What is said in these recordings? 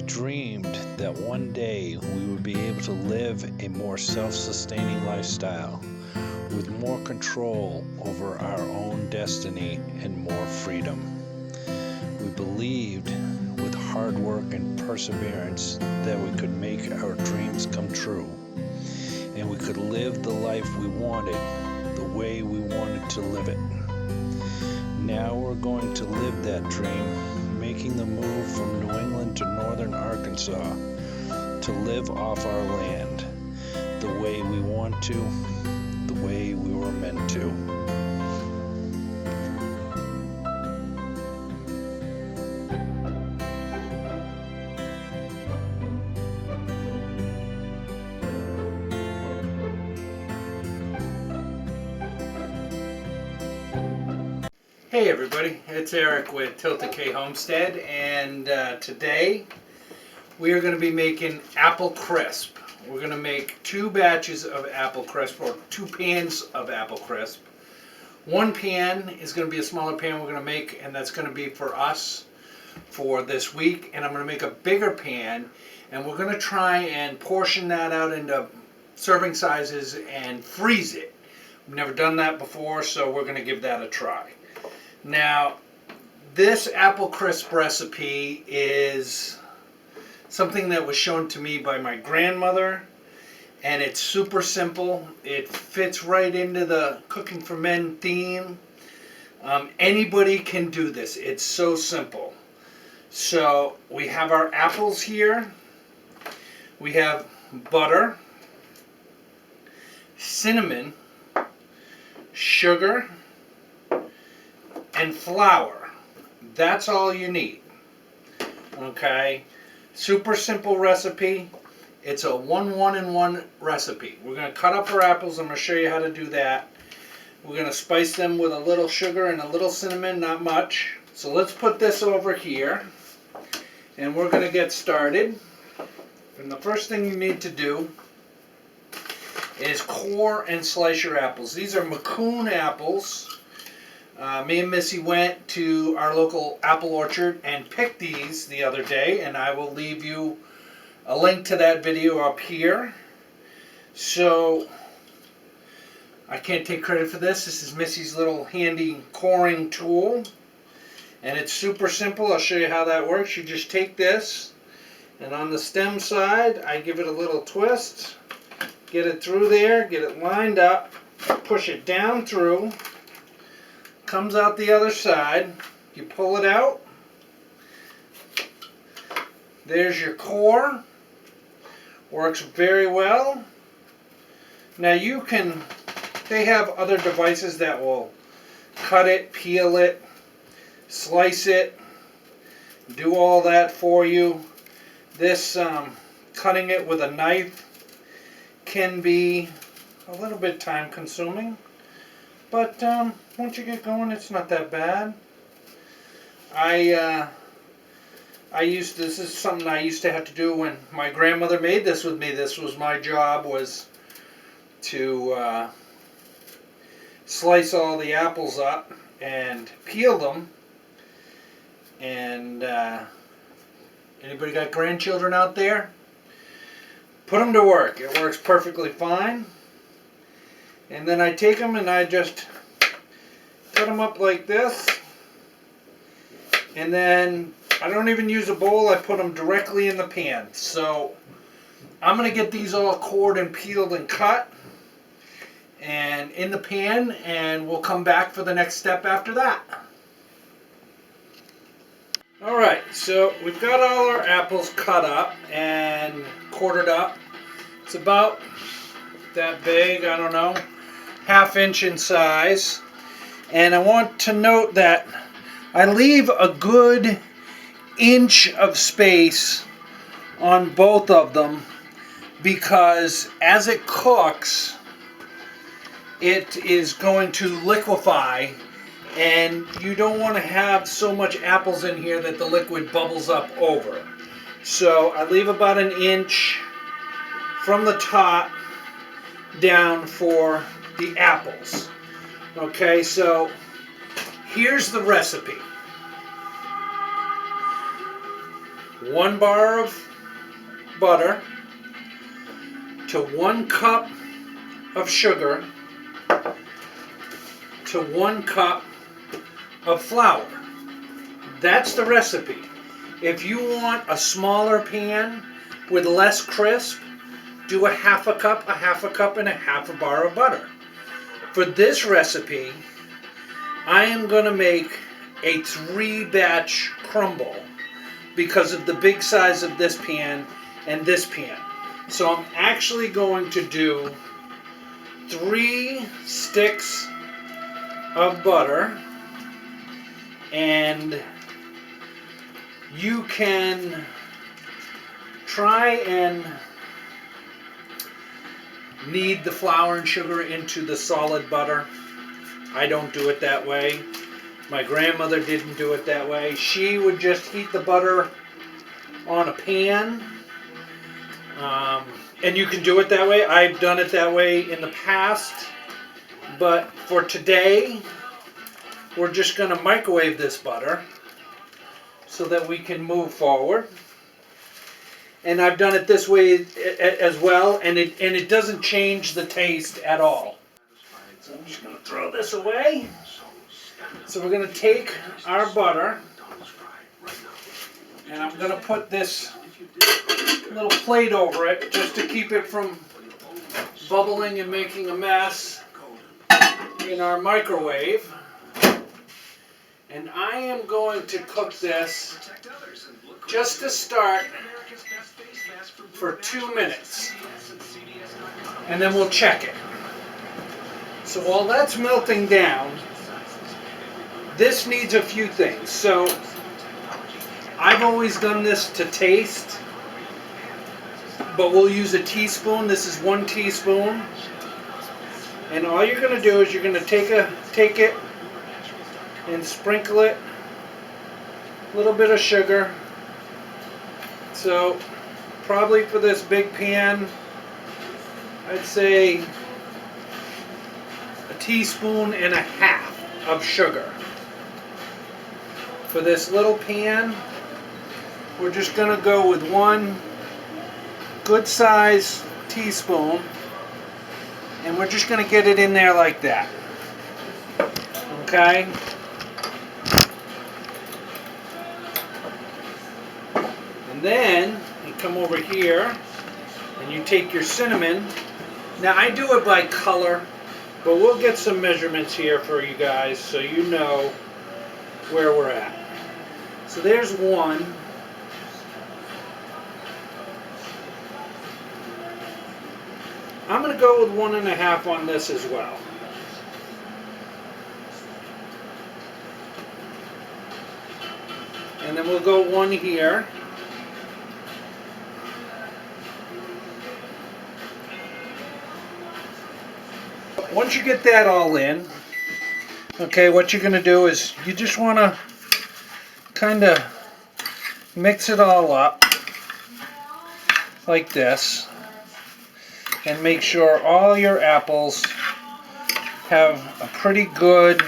dreamed that one day we would be able to live a more self-sustaining lifestyle with more control over our own destiny and more freedom. We believed with hard work and perseverance that we could make our dreams come true, and we could live the life we wanted the way we wanted to live it. Now we're going to live that dream, making the move from New England to northern Arkansas to live off our land the way we want to, the way we were meant to. Hey everybody, it's Eric with Tilted K Homestead, and today we are going to be making apple crisp. We're going to make 2 batches of apple crisp, or 2 pans of apple crisp. One pan is going to be a smaller pan we're going to make, and that's going to be for us for this week. And I'm going to make a bigger pan, and we're going to try and portion that out into serving sizes and freeze it. We've never done that before, so we're going to give that a try. Now, this apple crisp recipe is something that was shown to me by my grandmother, and it's super simple. It fits right into the Cooking for Men theme. Anybody can do this. It's so simple. So we have our apples here. We have butter, cinnamon, sugar, and flour. That's all you need. Okay, super simple recipe. It's a 1-1-in-1 recipe. We're going to cut up our apples. I'm going to show you how to do that. We're going to spice them with a little sugar and a little cinnamon, not much. So let's put this over here, and we're going to get started. And the first thing you need to do is core and slice your apples. These are Macoun apples. Me and Missy went to our local apple orchard and picked these the other day, and I will leave you a link to that video up here. So I can't take credit for this. This is Missy's little handy coring tool, and it's super simple. I'll show you how that works. You just take this, and on the stem side I give it a little twist, get it through there, get it lined up, push it down through. Comes out the other side, you pull it out, there's your core, works very well. Now they have other devices that will cut it, peel it, slice it, do all that for you. This cutting it with a knife can be a little bit time consuming. But once you get going, it's not that bad. This is something I used to have to do when my grandmother made this with me. This was my job, was to slice all the apples up and peel them. And anybody got grandchildren out there? Put them to work. It works perfectly fine. And then I take them and I just cut them up like this. And then I don't even use a bowl. I put them directly in the pan. So I'm going to get these all cored and peeled and cut and in the pan, and we'll come back for the next step after that. Alright, so we've got all our apples cut up and quartered up. It's about that big, I don't know, 1/2 inch in size. And I want to note that I leave a good inch of space on both of them, because as it cooks, it is going to liquefy, and you don't want to have so much apples in here that the liquid bubbles up over. So I leave about 1 inch from the top down for the apples. Okay, so here's the recipe. 1 bar of butter to 1 cup of sugar to 1 cup of flour. That's the recipe. If you want a smaller pan with less crisp, do a half a cup, and a half a bar of butter. For this recipe, I am going to make a 3-batch crumble because of the big size of this pan and this pan. So I'm actually going to do 3 sticks of butter, and you can try and knead the flour and sugar into the solid butter. I don't do it that way. My grandmother didn't do it that way. She would just heat the butter on a pan. And you can do it that way. I've done it that way in the past. But for today, we're just going to microwave this butter so that we can move forward. And I've done it this way as well, and it doesn't change the taste at all. So I'm just going to throw this away. So we're going to take our butter, and I'm going to put this little plate over it just to keep it from bubbling and making a mess in our microwave. And I am going to cook this just to start for 2 minutes, and then we'll check it. So while that's melting down, this needs a few things. So I've always done this to taste, but we'll use a teaspoon. This is 1 teaspoon. And all you're going to do is you're going to take it and sprinkle it, a little bit of sugar. So probably for this big pan, I'd say 1.5 teaspoons of sugar. For this little pan, we're just going to go with 1 good size teaspoon, and we're just going to get it in there like that. Okay? And then you come over here and you take your cinnamon. Now I do it by color, but we'll get some measurements here for you guys so you know where we're at. So there's 1. I'm going to go with 1.5 on this as well. And then we'll go 1 here. Once you get that all in, okay, what you're going to do is you just want to kind of mix it all up like this, and make sure all your apples have a pretty good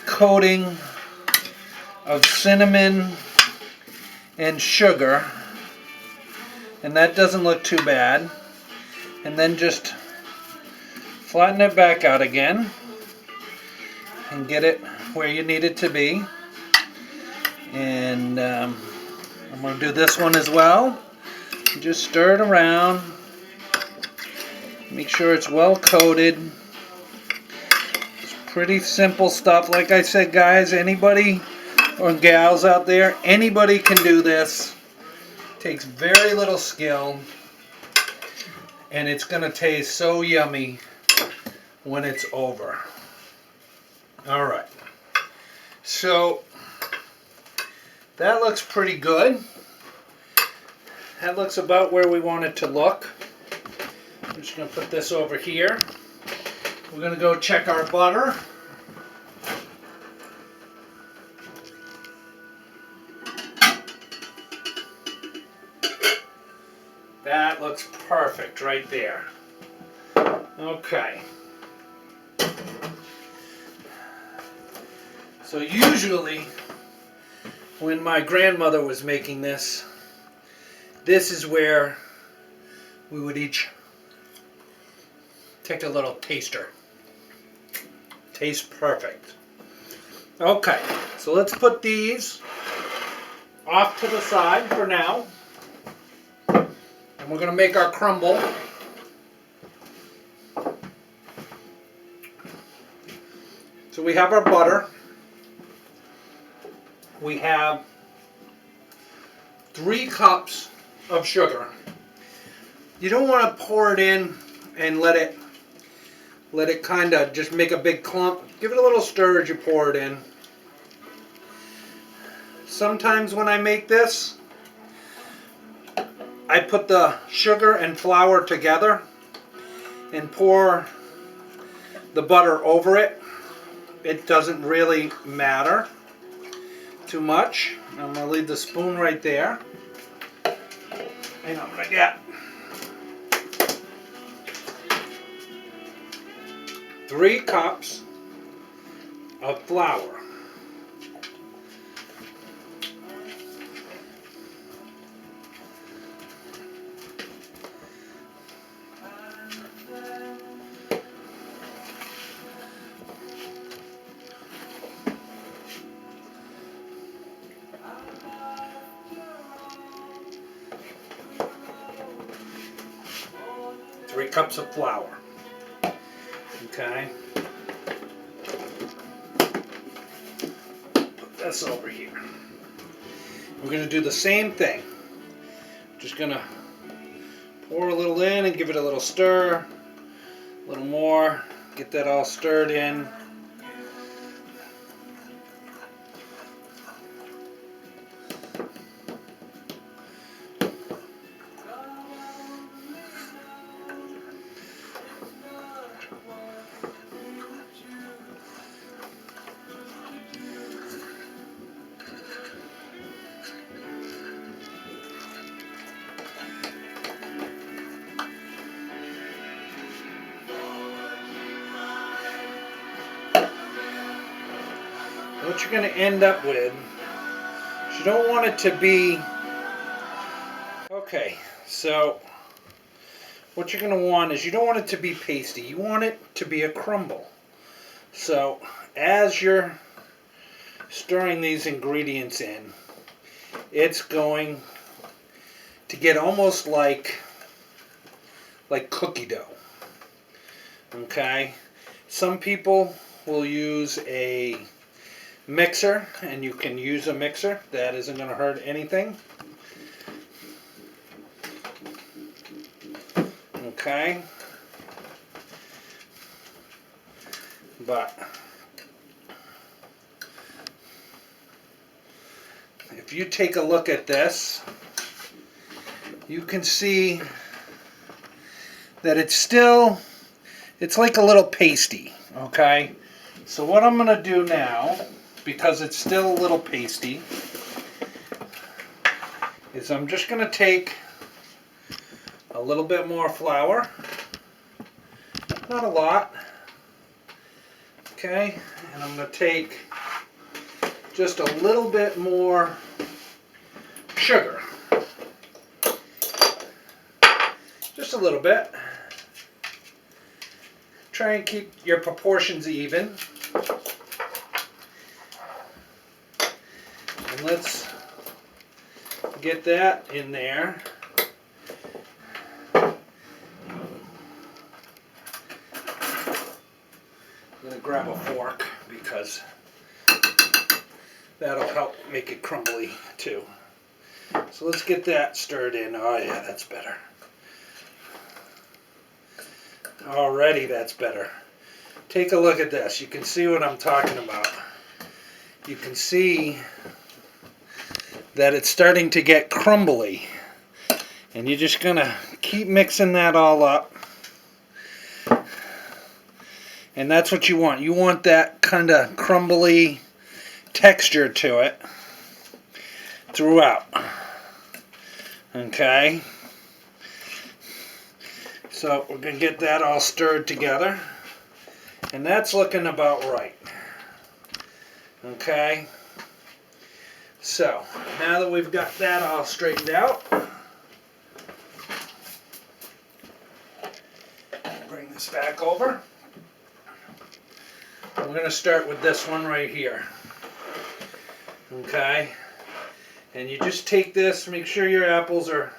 coating of cinnamon and sugar, and that doesn't look too bad. And then just flatten it back out again and get it where you need it to be. And I'm going to do this one as well. Just stir it around. Make sure it's well coated. It's pretty simple stuff. Like I said, guys, anybody or gals out there, anybody can do this. It takes very little skill, and it's going to taste so yummy when it's over. Alright, so that looks pretty good. That looks about where we want it to look. I'm just going to put this over here. We're going to go check our butter. That looks perfect right there. Okay. So usually when my grandmother was making this, this is where we would each take a little taster. Tastes perfect. Okay, so let's put these off to the side for now. And we're going to make our crumble. So we have our butter. We have 3 cups of sugar. You don't want to pour it in and let it kind of just make a big clump. Give it a little stir as you pour it in. Sometimes when I make this, I put the sugar and flour together and pour the butter over it. It doesn't really matter too much. I'm going to leave the spoon right there. And I'm going to get 3 cups of flour. Three cups of flour. Okay. Put this over here. We're going to do the same thing. Just going to pour a little in and give it a little stir. A little more. Get that all stirred in. What you're going to end up with is you don't want it to be, okay, so what you're going to want is you don't want it to be pasty. You want it to be a crumble. So as you're stirring these ingredients in, it's going to get almost like cookie dough. Okay? Some people will use a mixer, and you can use a mixer. That isn't going to hurt anything. Okay? But if you take a look at this, you can see that it's like a little pasty. Okay? So what I'm going to do now, because it's still a little pasty, is I'm just going to take a little bit more flour. Not a lot. Okay, and I'm going to take just a little bit more sugar. Just a little bit. Try and keep your proportions even. And let's get that in there. I'm going to grab a fork because that'll help make it crumbly too. So let's get that stirred in. Oh yeah, that's better. Already that's better. Take a look at this. You can see what I'm talking about. You can see that it's starting to get crumbly. And you're just going to keep mixing that all up. And that's what you want. You want that kind of crumbly texture to it throughout. Okay? So we're going to get that all stirred together. And that's looking about right. Okay? So now that we've got that all straightened out, bring this back over. We're going to start with this one right here. Okay? And you just take this, make sure your apples are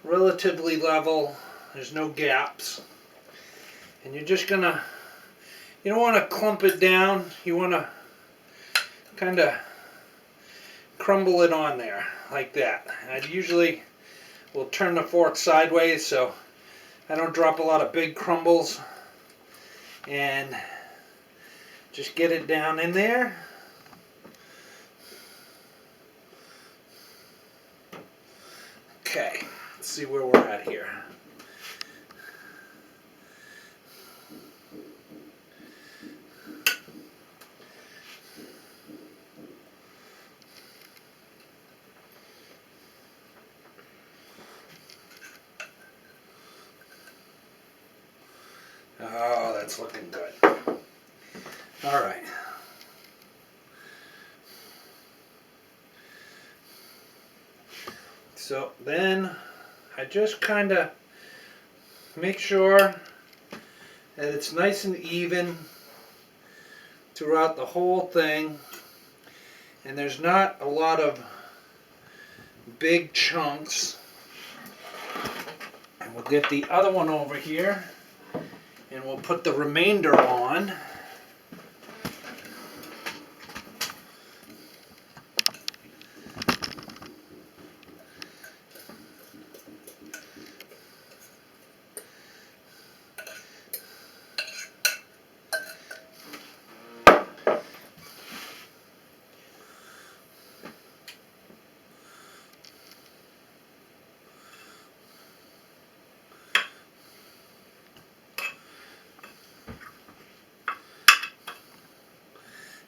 relatively level, there's no gaps. And you're just going to, you don't want to clump it down, you want to kind of crumble it on there, like that. I usually will turn the fork sideways so I don't drop a lot of big crumbles. And just get it down in there. Okay, let's see where we're at here. Oh, that's looking good. All right. So then I just kind of make sure that it's nice and even throughout the whole thing, and there's not a lot of big chunks. And we'll get the other one over here and we'll put the remainder on.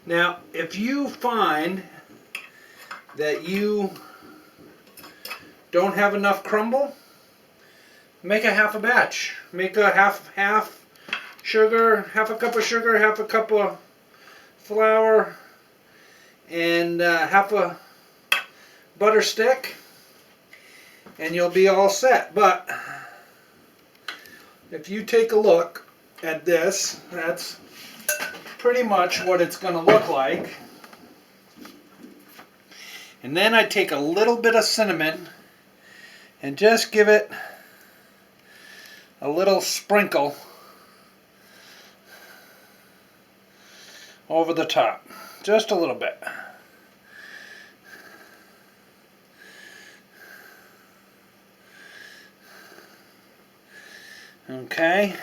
Now, if you find that you don't have enough crumble, make a half a batch. Make a half sugar, half a cup of sugar, half a cup of flour, and half a butter stick, and you'll be all set. But if you take a look at this, that's pretty much what it's going to look like. And then I take a little bit of cinnamon and just give it a little sprinkle over the top. Just a little bit. Okay.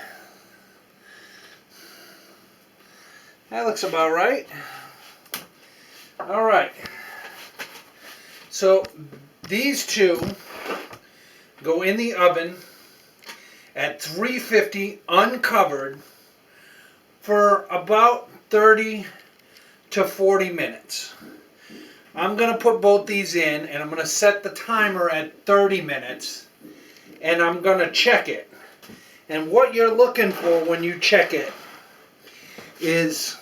That looks about right. All right. So these two go in the oven at 350 uncovered for about 30 to 40 minutes. I'm going to put both these in and I'm going to set the timer at 30 minutes and I'm going to check it. And what you're looking for when you check it is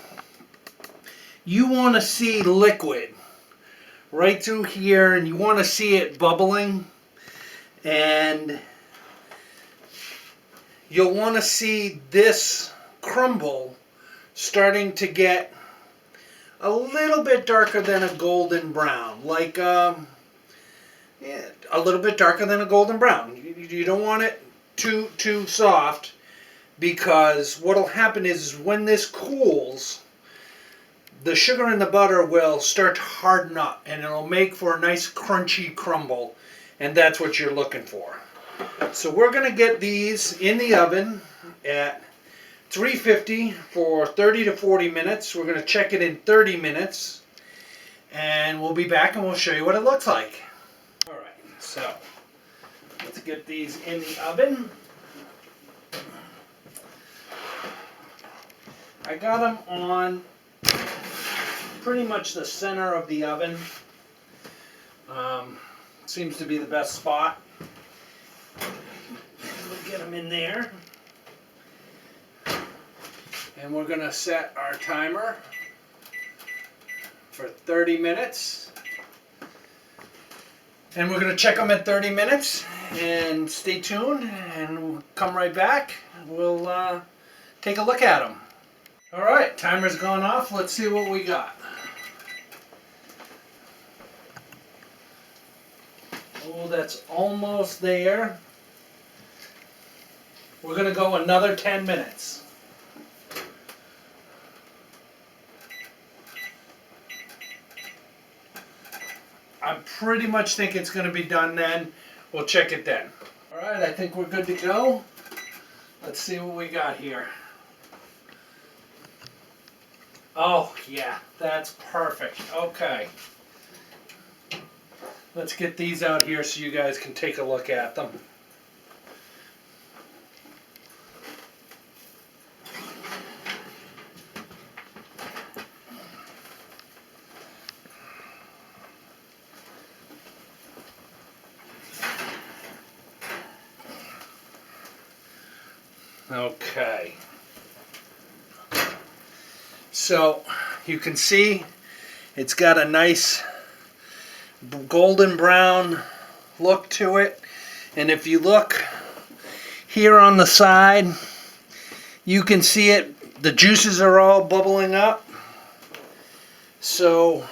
you want to see liquid right through here, and you want to see it bubbling, and you'll want to see this crumble starting to get a little bit darker than a golden brown, like a little bit darker than a golden brown. You don't want it too soft, because what will happen is when this cools, the sugar and the butter will start to harden up and it'll make for a nice crunchy crumble, and that's what you're looking for. So we're going to get these in the oven at 350 for 30 to 40 minutes. We're going to check it in 30 minutes and we'll be back and we'll show you what it looks like. Alright, so let's get these in the oven. I got them on pretty much the center of the oven. Seems to be the best spot. We'll get them in there. And we're going to set our timer for 30 minutes. And we're going to check them at 30 minutes. And stay tuned and we'll come right back. We'll take a look at them. All right, timer's gone off. Let's see what we got. Oh, that's almost there. We're going to go another 10 minutes. I pretty much think it's going to be done then. We'll check it then. All right, I think we're good to go. Let's see what we got here. Oh, yeah, that's perfect. Okay. Let's get these out here so you guys can take a look at them. Okay. So you can see it's got a nice golden brown look to it. And if you look here on the side, you can see it. The juices are all bubbling up. So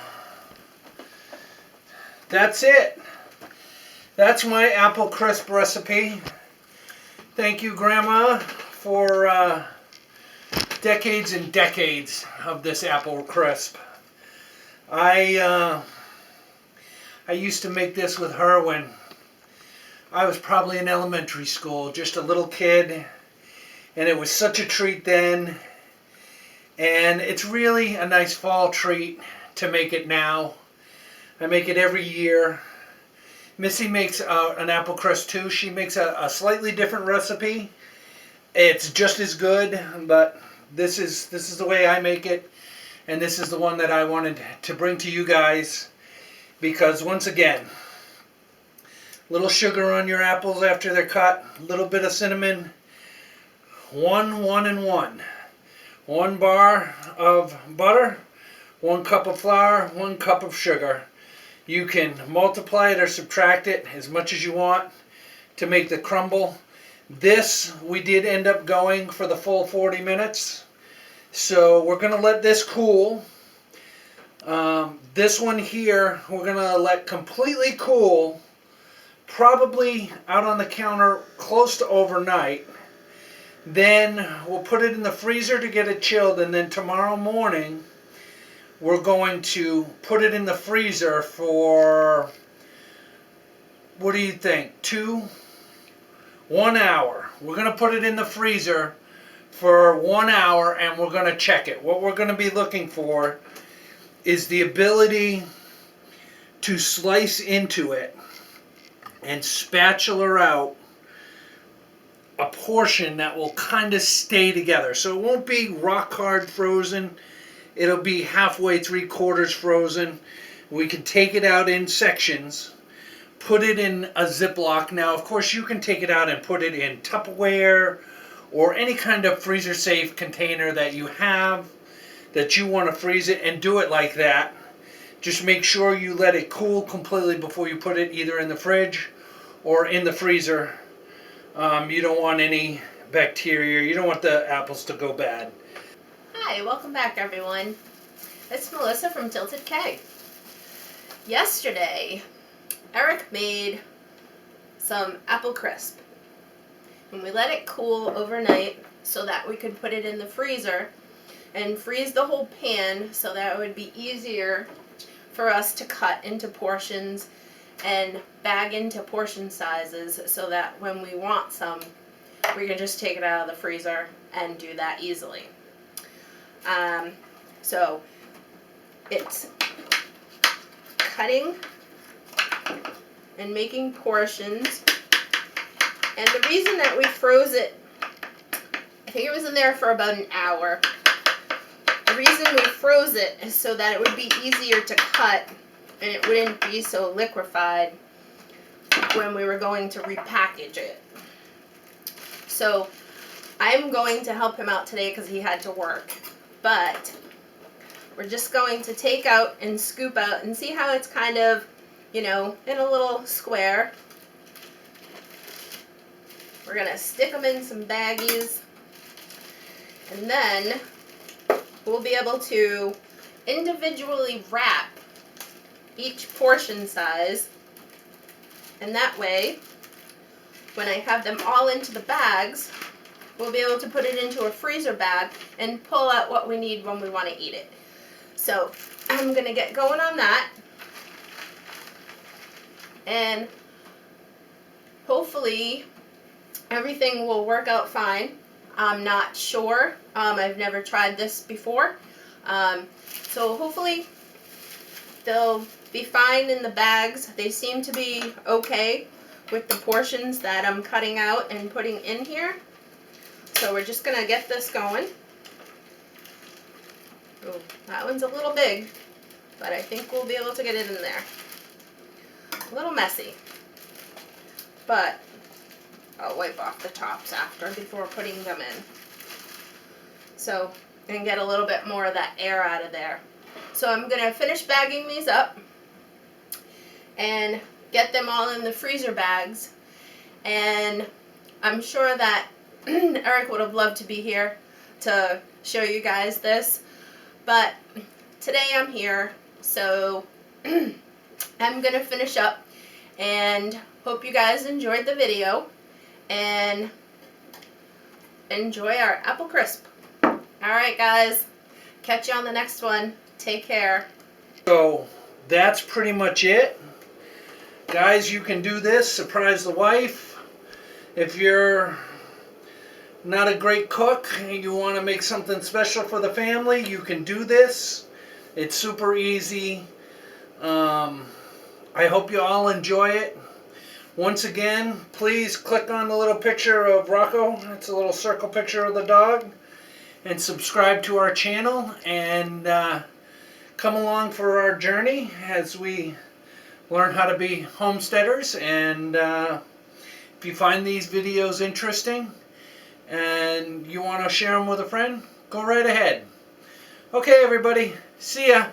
that's it. That's my apple crisp recipe. Thank you, Grandma, for decades and decades of this apple crisp. I used to make this with her when I was probably in elementary school, just a little kid, and it was such a treat then. And it's really a nice fall treat to make it now. I make it every year. Missy makes an apple crisp too. She makes a slightly different recipe. It's just as good, but this is the way I make it, and this is the one that I wanted to bring to you guys, because once again, little sugar on your apples after they're cut, a little bit of cinnamon, 1 and 1. 1 bar of butter, 1 cup of flour, 1 cup of sugar. You can multiply it or subtract it as much as you want to make the crumble. This, we did end up going for the full 40 minutes. So we're going to let this cool. This one here, we're going to let completely cool, probably out on the counter close to overnight. Then we'll put it in the freezer to get it chilled, and then tomorrow morning we're going to put it in the freezer for, what do you think, 1 hour. We're going to put it in the freezer for 1 hour, and we're going to check it. What we're going to be looking for is the ability to slice into it and spatula out a portion that will kind of stay together. So it won't be rock hard frozen. It'll be halfway, 3/4 frozen. We can take it out in sections, put it in a Ziploc. Now, of course, you can take it out and put it in Tupperware or any kind of freezer safe container that you have that you want to freeze it, and do it like that. Just make sure you let it cool completely before you put it either in the fridge or in the freezer. You don't want any bacteria. You don't want the apples to go bad. Hi, welcome back everyone. It's Melissa from Tilted K. Yesterday, Eric made some apple crisp. And we let it cool overnight so that we could put it in the freezer and freeze the whole pan so that it would be easier for us to cut into portions and bag into portion sizes, so that when we want some, we can just take it out of the freezer and do that easily. So it's cutting and making portions, and the reason that we froze it, I think it was in there for about an hour. The reason we froze it is so that it would be easier to cut and it wouldn't be so liquefied when we were going to repackage it. So I'm going to help him out today because he had to work, but we're just going to take out and scoop out and see how it's kind of you know, in a little square. We're going to stick them in some baggies. And then we'll be able to individually wrap each portion size. And that way, when I have them all into the bags, we'll be able to put it into a freezer bag and pull out what we need when we want to eat it. So I'm going to get going on that. And hopefully everything will work out fine. I'm not sure. I've never tried this before. So hopefully they'll be fine in the bags. They seem to be okay with the portions that I'm cutting out and putting in here. So we're just going to get this going. Oh, that one's a little big, but I think we'll be able to get it in there. A little messy, but I'll wipe off the tops after before putting them in. So, and get a little bit more of that air out of there. So I'm going to finish bagging these up and get them all in the freezer bags. And I'm sure that Eric would have loved to be here to show you guys this. But today I'm here, so I'm going to finish up and hope you guys enjoyed the video and enjoy our apple crisp. Alright guys, catch you on the next one. Take care. So that's pretty much it. Guys, you can do this. Surprise the wife. If you're not a great cook and you want to make something special for the family, you can do this. It's super easy. I hope you all enjoy it. Once again, please click on the little picture of Rocco. It's a little circle picture of the dog. And subscribe to our channel and come along for our journey as we learn how to be homesteaders. And if you find these videos interesting and you want to share them with a friend, go right ahead. Okay, everybody. See ya.